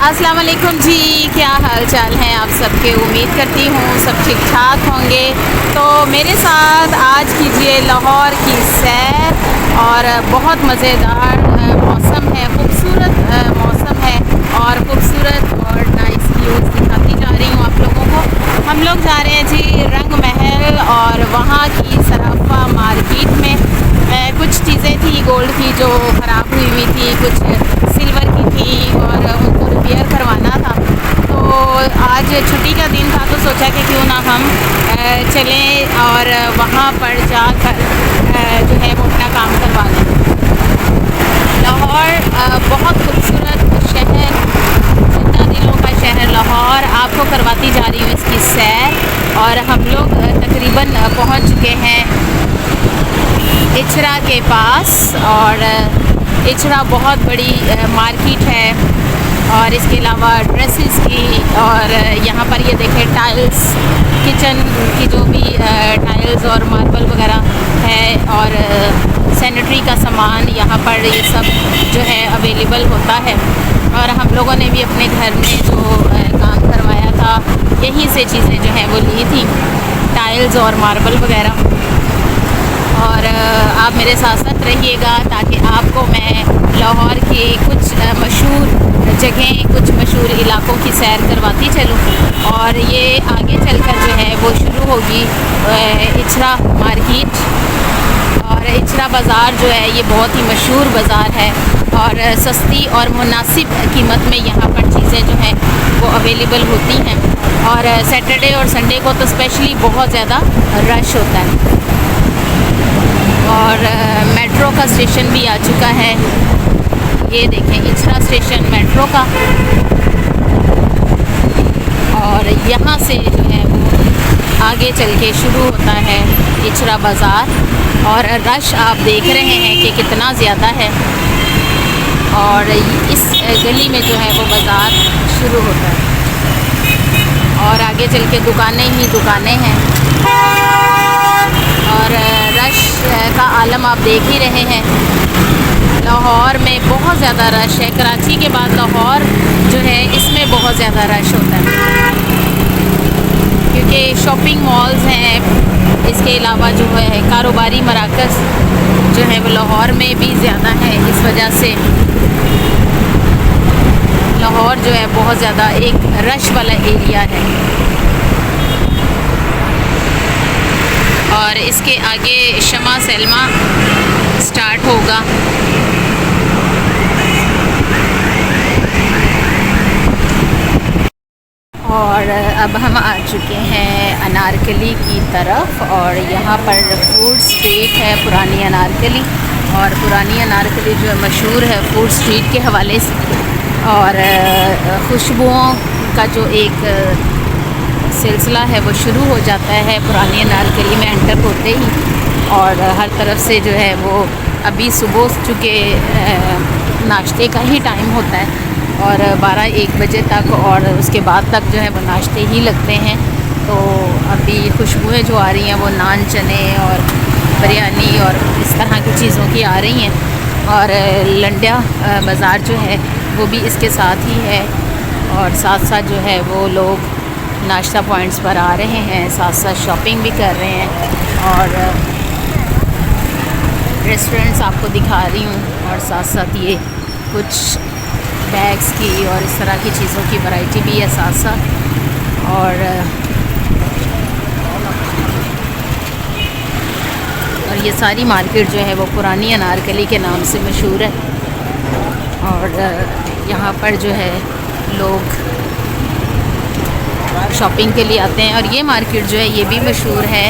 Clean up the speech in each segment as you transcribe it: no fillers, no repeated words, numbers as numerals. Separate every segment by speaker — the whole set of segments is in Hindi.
Speaker 1: अस्सलाम वालेकुम जी, क्या हाल चाल हैं आप सबके। उम्मीद करती हूँ सब ठीक ठाक होंगे। तो मेरे साथ आज कीजिए लाहौर की सैर। और बहुत मज़ेदार मौसम है, खूबसूरत मौसम है और खूबसूरत और नाइस व्यूज़ दिखाती जा रही हूँ आप लोगों को। हम लोग जा रहे हैं जी रंग महल और वहाँ की सराफा मार्केट में कुछ चीज़ें थी गोल्ड की जो ख़राब हुई थी, कुछ सिल्वर की थी और उनको रिपेयर करवाना था। तो आज छुट्टी का दिन था तो सोचा कि क्यों ना हम चलें और वहाँ पर जाकर जो है वो अपना काम करवा लें। लाहौर बहुत खूबसूरत शहर, जिंदा दिलों का शहर लाहौर, आपको करवाती जा रही हूँ इसकी सैर। और हम लोग तकरीबन पहुँच चुके हैं इचरा के पास। और इचरा बहुत बड़ी मार्केट है और इसके अलावा ड्रेसेस की, और यहाँ पर ये देखें टाइल्स, किचन की जो भी टाइल्स और मार्बल वगैरह है और सैनिटरी का सामान यहाँ पर ये सब जो है अवेलेबल होता है। और हम लोगों ने भी अपने घर में जो काम करवाया था यहीं से चीज़ें जो हैं वो ली थी, टाइल्स और मार्बल वगैरह। और आप मेरे साथ साथ रहिएगा ताकि आपको मैं लाहौर की कुछ मशहूर जगहें, कुछ मशहूर इलाकों की सैर करवाती चलूँ। और ये आगे चलकर जो है वो शुरू होगी इचरा मार्केट। और इचरा बाज़ार जो है ये बहुत ही मशहूर बाज़ार है और सस्ती और मुनासिब कीमत में यहाँ पर चीज़ें जो हैं वो अवेलेबल होती हैं। और सैटरडे और संडे को तो स्पेशली बहुत ज़्यादा रश होता है। और मेट्रो का स्टेशन भी आ चुका है, ये देखें इचरा स्टेशन मेट्रो का। और यहाँ से जो है वो आगे चल के शुरू होता है इचरा बाज़ार। और रश आप देख रहे हैं कि कितना ज़्यादा है। और इस गली में जो है वो बाज़ार शुरू होता है और आगे चल के दुकानें ही दुकानें हैं। और रश का आलम आप देख ही रहे हैं। लाहौर में बहुत ज़्यादा रश है, कराची के बाद लाहौर जो है इसमें बहुत ज़्यादा रश होता है क्योंकि शॉपिंग मॉल्स हैं। इसके अलावा जो है कारोबारी मराकज़ जो है वो लाहौर में भी ज़्यादा है। इस वजह से लाहौर जो है बहुत ज़्यादा एक रश वाला एरिया है। और इसके आगे शमा सलमा स्टार्ट होगा। और अब हम आ चुके हैं अनारकली की तरफ। और यहाँ पर फूड स्ट्रीट है पुरानी अनारकली। और पुरानी अनारकली जो है मशहूर है फूड स्ट्रीट के हवाले से। और खुशबुओं का जो एक सिलसिला है वो शुरू हो जाता है पुरानी अनारकली में एंटर होते ही। और हर तरफ से जो है वो अभी सुबह चुके नाश्ते का ही टाइम होता है और 12-1 बजे तक, और उसके बाद तक जो है वो नाश्ते ही लगते हैं। तो अभी खुशबुएं जो आ रही हैं वो नान, चने और बिरयानी और इस तरह की चीज़ों की आ रही हैं। और लंडिया बाज़ार जो है वो भी इसके साथ ही है। और साथ साथ जो है वो लोग नाश्ता पॉइंट्स पर आ रहे हैं, साथ साथ शॉपिंग भी कर रहे हैं। और रेस्टोरेंट्स आपको दिखा रही हूँ और साथ साथ ये कुछ बैग्स की और इस तरह की चीज़ों की वैरायटी भी है साथ साथ। और ये सारी मार्केट जो है वो पुरानी अनारकली के नाम से मशहूर है। और यहाँ पर जो है लोग शॉपिंग के लिए आते हैं। और ये मार्केट जो है ये भी मशहूर है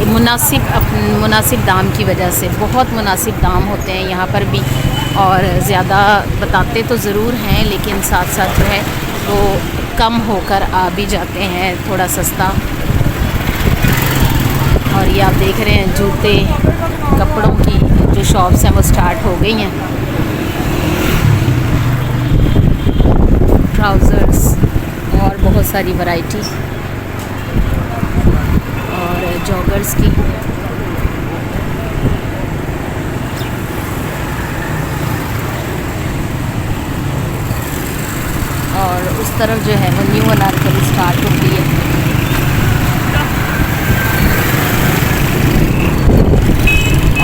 Speaker 1: मुनासिब दाम की वजह से। बहुत मुनासिब दाम होते हैं यहाँ पर भी। और ज़्यादा बताते तो ज़रूर हैं लेकिन साथ साथ जो है वो कम होकर आ भी जाते हैं, थोड़ा सस्ता। और ये आप देख रहे हैं जूते, कपड़ों की जो शॉप्स हैं वो स्टार्ट हो गई हैं। ट्राउज़र्स और बहुत सारी वैरायटी और जॉगर्स की। तरफ जो है वो न्यू अनारकली स्टार्ट होती है।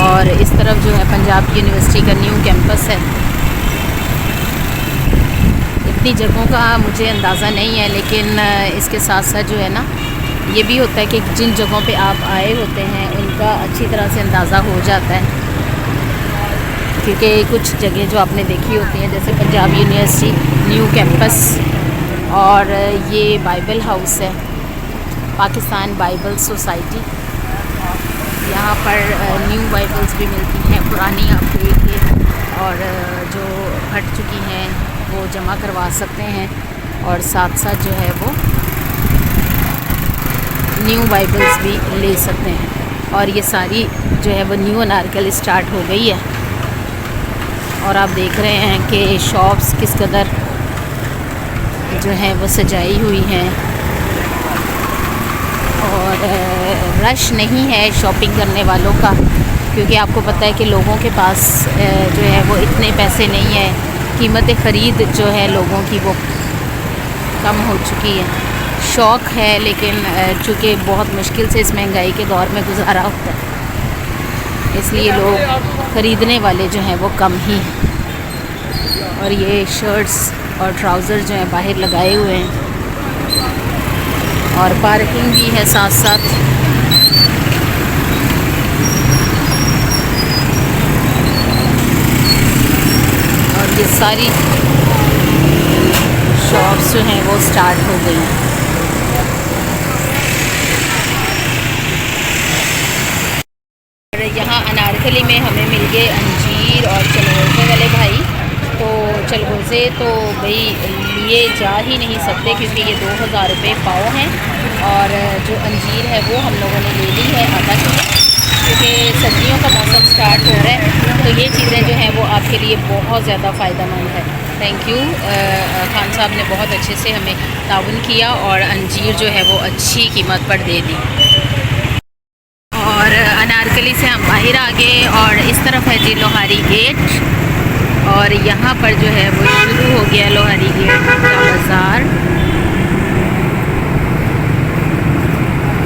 Speaker 1: और इस तरफ जो है पंजाब यूनिवर्सिटी का न्यू कैंपस है। इतनी जगहों का मुझे अंदाज़ा नहीं है, लेकिन इसके साथ साथ जो है ना, ये भी होता है कि जिन जगहों पे आप आए होते हैं उनका अच्छी तरह से अंदाज़ा हो जाता है, क्योंकि कुछ जगह जो आपने देखी होती हैं, जैसे पंजाब यूनिवर्सिटी न्यू कैंपस, और ये बाइबल हाउस है, पाकिस्तान बाइबल सोसाइटी। यहाँ पर न्यू बाइबल्स भी मिलती हैं, पुरानी आप देख के और जो फट चुकी हैं वो जमा करवा सकते हैं, और साथ साथ जो है वो न्यू बाइबल्स भी ले सकते हैं। और ये सारी जो है वो न्यू अनारकली स्टार्ट हो गई है, और आप देख रहे हैं कि शॉप्स किस कदर जो है वो सजाई हुई हैं, और रश नहीं है शॉपिंग करने वालों का, क्योंकि आपको पता है कि लोगों के पास जो है वो इतने पैसे नहीं है, कीमत ख़रीद जो है लोगों की वो कम हो चुकी है। शौक़ है, लेकिन चूँकि बहुत मुश्किल से इस महंगाई के दौर में गुजारा होता है, इसलिए लोग ख़रीदने वाले जो हैं वो कम ही हैं। और ये शर्ट्स और ट्राउज़र जो हैं बाहर लगाए हुए हैं, और पार्किंग भी है साथ साथ। और ये सारी शॉप्स जो हैं वो स्टार्ट हो गई हैं। यहाँ अनारकली में हमें मिल गए अंजीर और चलगोज़े वाले भाई। तो चलगोज़े तो भाई लिए जा ही नहीं सकते, क्योंकि ये 2000 रुपये पाव हैं, और जो अंजीर है वो हम लोगों ने ले ली है आधा किलो, क्योंकि सर्दियों का मौसम स्टार्ट हो रहा है। तो ये चीज़ें जो हैं वो आपके लिए बहुत ज़्यादा फ़ायदेमंद है। थैंक यू, खान साहब ने बहुत अच्छे से हमें ताउन किया, और अंजीर जो है वो अच्छी कीमत पर दे दी। और अनारकली से हम बाहर आ गए, और इस तरफ है जी लोहारी गेट, और यहाँ पर जो है वो शुरू हो गया लोहारी गेट का बाज़ार।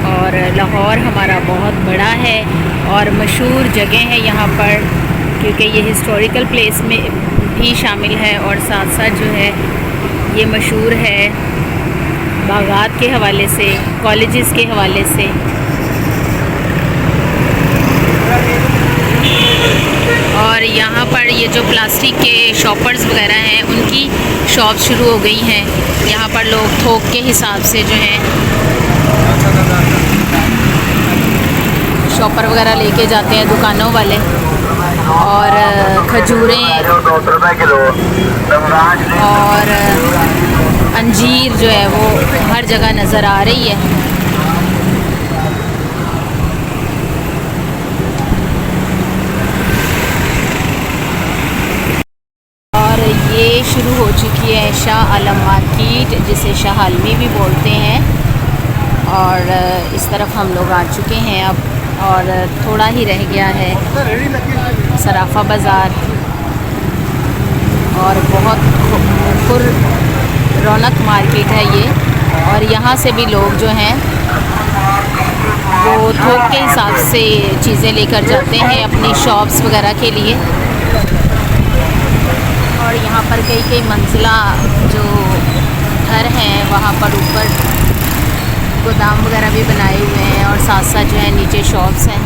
Speaker 1: और लाहौर हमारा बहुत बड़ा है और मशहूर जगह है यहाँ पर, क्योंकि ये हिस्टोरिकल प्लेस में भी शामिल है, और साथ साथ जो है ये मशहूर है बागात के हवाले से, कॉलेजेस के हवाले से। और यहाँ पर ये जो प्लास्टिक के शॉपर्स वगैरह हैं उनकी शॉप शुरू हो गई हैं। यहाँ पर लोग थोक के हिसाब से जो है शॉपर वगैरह लेके जाते हैं दुकानों वाले, और खजूरें और अंजीर जो है वो हर जगह नज़र आ रही है। ये शुरू हो चुकी है शाह आलम मार्केट, जिसे शाह आलमी भी बोलते हैं, और इस तरफ हम लोग आ चुके हैं अब, और थोड़ा ही रह गया है सराफा बाज़ार। और बहुत पुर रौनक मार्केट है ये, और यहाँ से भी लोग जो हैं वो थोक के हिसाब से चीज़ें लेकर जाते हैं अपनी शॉप्स वगैरह के लिए। और यहाँ पर कई मंजिला जो घर हैं वहाँ पर ऊपर गोदाम वगैरह भी बनाए हुए हैं, और साथ साथ जो है नीचे शॉप्स हैं।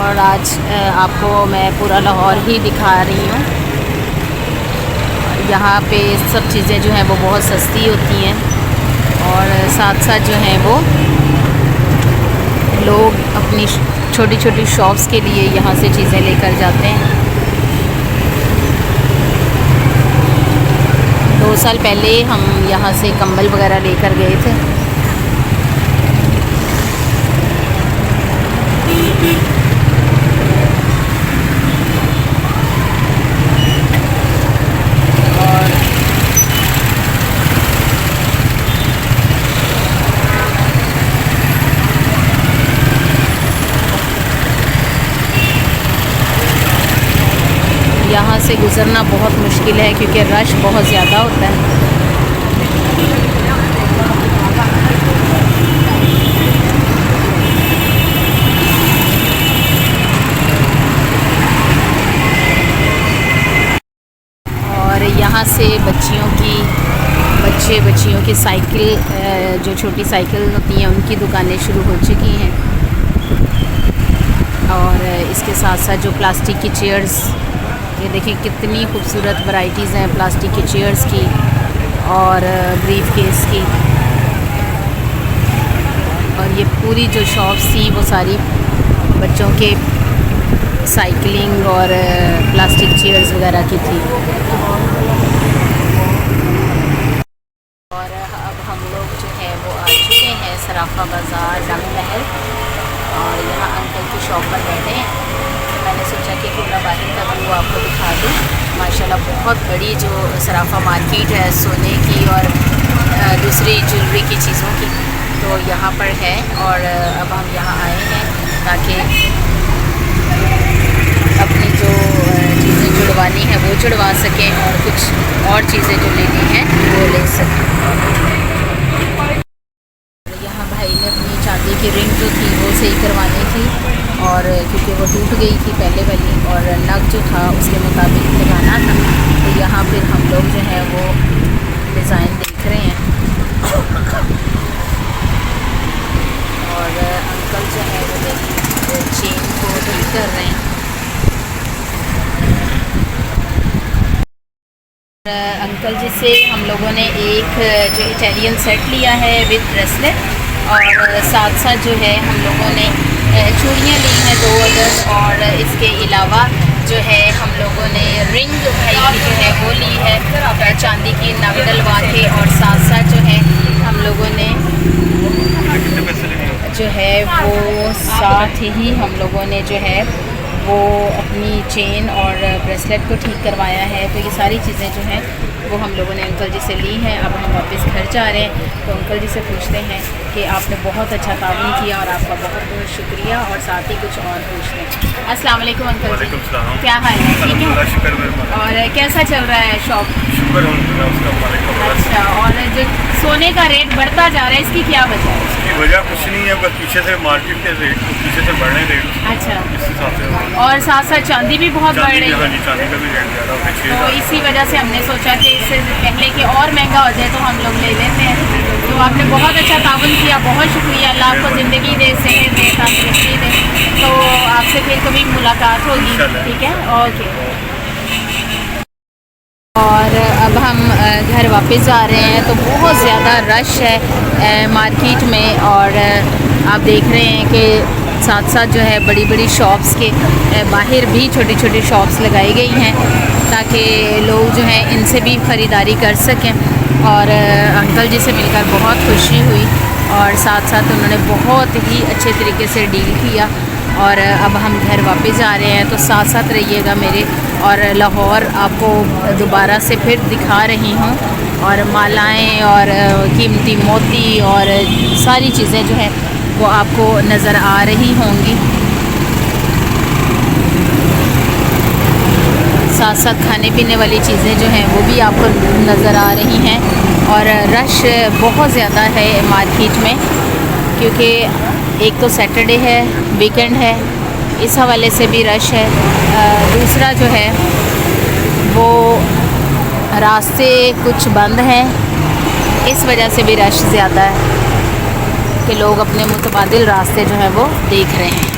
Speaker 1: और आज आपको मैं पूरा लाहौर ही दिखा रही हूँ। यहाँ पे सब चीज़ें जो हैं वो बहुत सस्ती होती हैं, और साथ साथ जो हैं वो लोग अपनी छोटी छोटी शॉप्स के लिए यहाँ से चीज़ें लेकर जाते हैं। 2 साल पहले हम यहाँ से कंबल वगैरह लेकर गए थे। यहाँ से गुज़रना बहुत मुश्किल है क्योंकि रश बहुत ज़्यादा होता है। और यहाँ से बच्चियों की साइकिल, जो छोटी साइकिल होती हैं उनकी दुकानें शुरू हो चुकी हैं। और इसके साथ साथ जो प्लास्टिक की चेयर्स, ये देखिए कितनी खूबसूरत वैराइटीज़ हैं प्लास्टिक की चेयर्स की और ब्रीफ केस की। और ये पूरी जो शॉप्स थी वो सारी बच्चों के साइकिलिंग और प्लास्टिक चेयर्स वगैरह की थी। और अब हम लोग जो है वो आ चुके हैं सराफा बाज़ार रंग महल, और यहाँ अंकल की शॉप पर बैठे हैं। तो मैंने सोचा कि पूरा बाहर का व्यू आपको दिखा दूँ। माशाल्लाह बहुत बड़ी जो सराफा मार्केट है सोने की और दूसरी ज्वेलरी की चीज़ों की, तो यहाँ पर है। और अब हम यहाँ आए हैं ताकि अपनी जो चीज़ें जुड़वानी है वो जुड़वा सकें और कुछ और चीज़ें जो लेनी हैं वो ले सकें। यहाँ भाई ने अपनी चांदी की रिंग जो थी वो सही करवानी थी, और क्योंकि वो टूट गई थी पहले वाली, और नग जो था उसके मुताबिक लगाना था। तो यहाँ फिर हम लोग जो है वो डिज़ाइन देख रहे हैं। और अंकल जो है वो चेन को ठीक कर रहे हैं। अंकल जी से हम लोगों ने एक जो इटालियन सेट लिया है विद ब्रेसलेट, और साथ साथ जो है हम लोगों ने चूड़ियाँ ली हैं 2 अदर, और इसके अलावा जो है हम लोगों ने रिंग भाई की जो है वो ली है चांदी की नग डलवा के, और साथ साथ जो है हम लोगों ने जो है वो साथ ही हम लोगों ने जो है वो अपनी चेन और ब्रेसलेट को ठीक करवाया है। तो ये सारी चीज़ें जो हैं वो हम लोगों ने अंकल जी से ली हैं। अब हम वापस घर जा रहे हैं, तो अंकल जी से पूछते हैं कि आपने बहुत अच्छा ताउन किया और आपका बहुत बहुत शुक्रिया, और साथ ही कुछ और पूछते हैं। अस्सलाम वालेकुम अंकल जी, क्या हाल है? ठीक है। और कैसा चल रहा है शॉप? अच्छा, और जो सोने का रेट बढ़ता जा रहा है इसकी क्या वजह है?
Speaker 2: इसकी वजह कुछ नहीं है, बस पीछे से मार्केट के रेट पीछे से बढ़ने रेट।
Speaker 1: अच्छा,
Speaker 2: इस हिसाब से।
Speaker 1: और साथ साथ चांदी भी बहुत बढ़ रही है।
Speaker 2: चांदी का भी रेट ज़्यादा है।
Speaker 1: तो इसी वजह से हमने सोचा कि इससे पहले कि और महंगा हो जाए तो हम लोग ले लेते हैं। तो आपने बहुत अच्छा ताउन किया, बहुत शुक्रिया। अल्लाह आपको ज़िंदगी दे, सेहत दे, तंदुरुस्ती दे। तो आपसे फिर कभी मुलाकात होगी, ठीक है? ओके। और अब हम घर वापस जा रहे हैं, तो बहुत ज़्यादा रश है मार्केट में, और आप देख रहे हैं कि साथ साथ जो है बड़ी बड़ी शॉप्स के बाहर भी छोटी छोटी शॉप्स लगाई गई हैं ताकि लोग जो हैं इनसे भी ख़रीदारी कर सकें। और अंकल जी से मिलकर बहुत खुशी हुई, और साथ साथ उन्होंने बहुत ही अच्छे तरीके से डील किया। और अब हम घर वापस जा रहे हैं, तो साथ साथ रहिएगा मेरे। और लाहौर आपको दोबारा से फिर दिखा रही हूँ, और मालाएँ और कीमती मोती और सारी चीज़ें जो हैं वो आपको नज़र आ रही होंगी। साथ साथ खाने पीने वाली चीज़ें जो हैं वो भी आपको नज़र आ रही हैं। और रश बहुत ज़्यादा है मार्केट में, क्योंकि एक तो सैटरडे है, वीकेंड है, इस हवाले से भी रश है। दूसरा जो है वो रास्ते कुछ बंद हैं, इस वजह से भी रश ज़्यादा है कि लोग अपने मुतबादिल रास्ते जो है वो देख रहे हैं।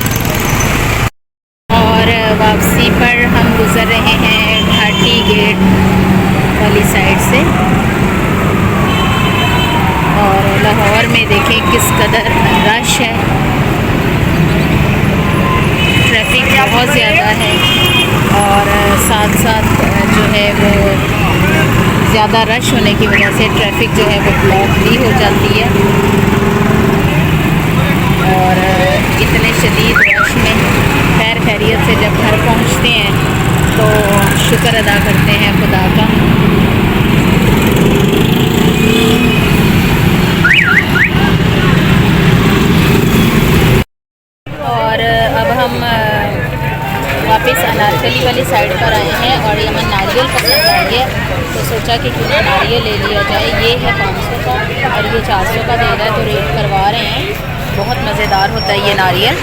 Speaker 1: और वापसी पर हम गुज़र रहे हैं घाटी गेट वाली साइड से, और लाहौर में देखें किस कदर रश है, ट्रैफिक बहुत ज़्यादा है, और साथ साथ जो है वो ज़्यादा रश होने की वजह से ट्रैफिक जो है वो ब्लॉक भी हो जाती है। और इतने शदीद रश में खैर खैरियत से जब घर पहुंचते हैं तो शुक्र अदा करते हैं खुदा का। और अब हम वापस अनारकली वाली साइड पर आए हैं, और यहाँ नारियल पसंद आ गया तो सोचा कि क्यों ना नारियल ले लिया जाए। ये है 500 का और ये 400 का दे रहा है, तो रेट करवा रहे हैं। बहुत मज़ेदार होता है ये नारियल।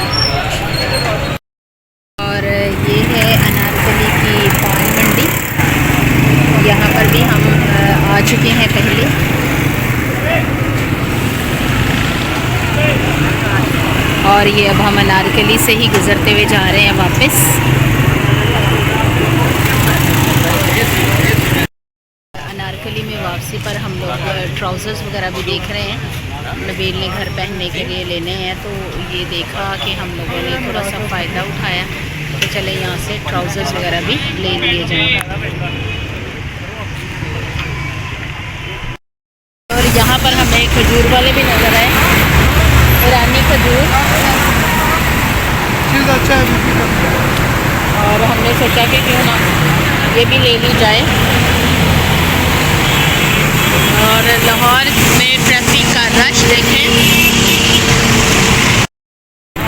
Speaker 1: और ये है अनारकली की पान मंडी, यहाँ पर भी हम आ चुके हैं पहले। और ये अब हम अनारकली से ही गुज़रते हुए जा रहे हैं वापस। अनारकली में वापसी पर हम लोग ट्राउज़र्स वगैरह भी देख रहे हैं। नबील ने घर पहनने के लिए लेने हैं, तो ये देखा कि हम लोगों ने थोड़ा सा फ़ायदा उठाया तो चले यहाँ से ट्राउज़र्स वगैरह भी ले लिए जाएँ। और यहाँ पर हमें खजूर वाले भी नज़र आए, ईरानी खजूर।
Speaker 2: अच्छा है।
Speaker 1: और हमने सोचा कि क्यों ना ये भी ले ली जाए। और लाहौर में ट्रैफिक का रश देखें।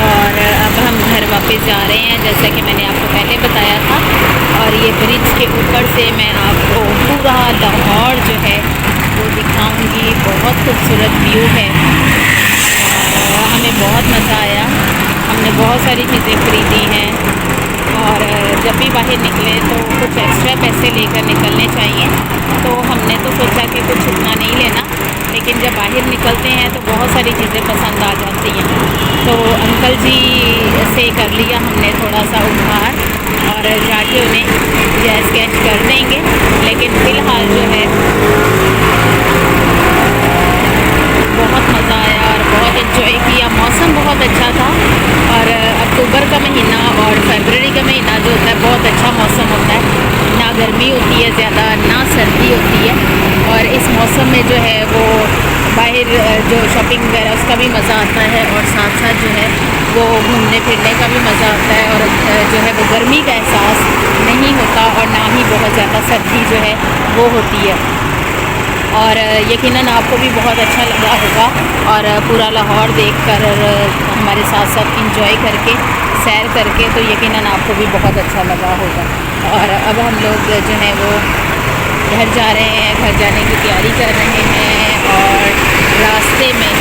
Speaker 1: और अब हम घर वापस जा रहे हैं, जैसा कि मैंने आपको पहले बताया था। और ये ब्रिज के ऊपर से मैं आपको पूरा लाहौर जो है वो दिखाऊंगी। बहुत खूबसूरत व्यू है और हमें बहुत मज़ा आया। हमने बहुत सारी चीज़ें ख़रीदी हैं। और जब भी बाहर निकले तो कुछ एक्स्ट्रा पैसे लेकर निकलने चाहिए। तो हमने तो सोचा कि कुछ उतना नहीं लेना, लेकिन जब बाहर निकलते हैं तो बहुत सारी चीज़ें पसंद आ जाती हैं। तो अंकल जी से कर लिया हमने थोड़ा सा उधार और जाके उन्हें जैज़ कैश कर देंगे। लेकिन फ़िलहाल जो है बहुत मज़ा आया और बहुत एंजॉय किया। मौसम बहुत अच्छा था और अक्टूबर का महीना और फरवरी का महीना जो होता है बहुत अच्छा मौसम होता है। ना गर्मी होती है ज़्यादा, ना सर्दी होती है। और इस मौसम में जो है वो बाहर जो शॉपिंग वगैरह उसका भी मज़ा आता है और साथ साथ जो है वो घूमने फिरने का भी मज़ा आता है। और जो है वो गर्मी का एहसास नहीं होता और ना ही बहुत ज़्यादा सर्दी जो है वो होती है। और यकीनन आपको भी बहुत अच्छा लगा होगा और पूरा लाहौर देखकर और हमारे साथ साथ इंजॉय करके सैर करके तो यकीनन आपको भी बहुत अच्छा लगा होगा। और अब हम लोग जो हैं वो घर जा रहे हैं, घर जाने की तैयारी कर रहे हैं। और रास्ते में